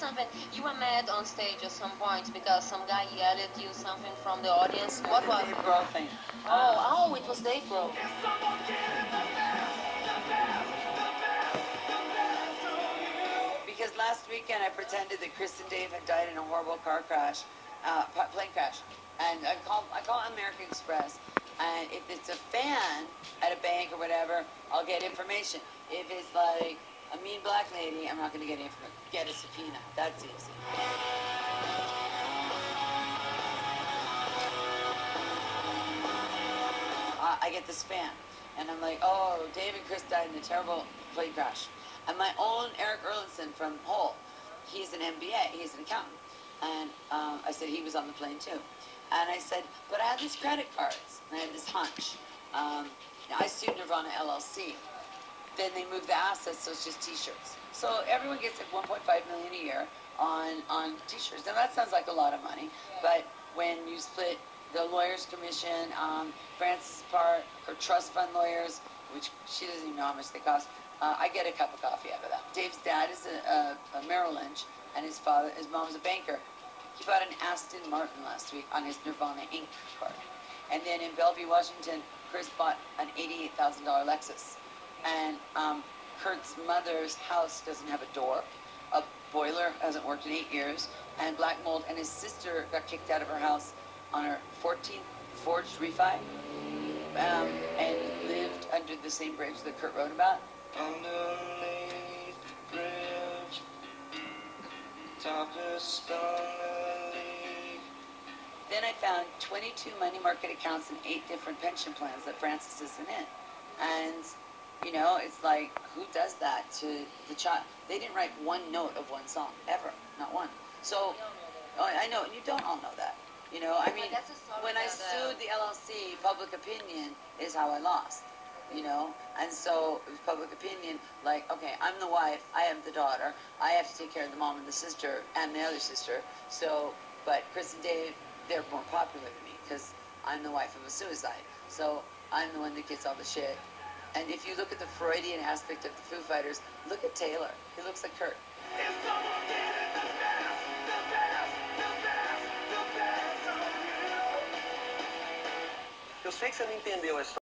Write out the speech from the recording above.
something. You were mad on stage at some point because some guy yelled at you something from the audience. What was Dave Grohl thing. Oh, it was Dave Grohl. Because last weekend I pretended that Chris and Dave had died in a horrible car crash, plane crash, and I call American Express, and if it's a fan at a bank or whatever, I'll get information. If it's like a mean black lady, I'm not going to get information. Get a subpoena. That's easy. I get the spam, and I'm like, oh, Dave and Chris died in a terrible plane crash. And my own Eric Erlandson from Hull, he's an MBA, he's an accountant. And I said he was on the plane too. And I said, but I had these credit cards, and I had this hunch. I sued Nirvana LLC. Then they moved the assets, so it's just T-shirts. So everyone gets like 1.5 million a year on T-shirts. Now that sounds like a lot of money, but when you split the lawyer's commission, Frances' part, her trust fund lawyers, which she doesn't even know how much they cost, I get a cup of coffee out of that. Dave's dad is a Merrill Lynch, and his mom is a banker. He bought an Aston Martin last week on his Nirvana Inc. card. And then in Bellevue, Washington, Chris bought an $88,000 Lexus. And Kurt's mother's house doesn't have a door. A boiler hasn't worked in 8 years. And black mold. And his sister got kicked out of her house on her 14th forged refi. And lived under the same bridge that Kurt wrote about. Underneath the bridge, toughest on the league. Then I found 22 money market accounts and 8 different pension plans that Frances isn't in. And, you know, it's like, who does that to the child? They didn't write one note of one song, ever. Not one. So, I know, and you don't all know that. You know, I mean, when I sued the LLC, public opinion is how I lost. You know, and so it was public opinion, like, okay, I'm the wife, I have the daughter, I have to take care of the mom and the sister and the other sister. So, but Chris and Dave, they're more popular than me because I'm the wife of a suicide. So I'm the one that gets all the shit. And if you look at the Freudian aspect of the Foo Fighters, look at Taylor. He looks like Kurt. Eu sei que você não entendeu a história.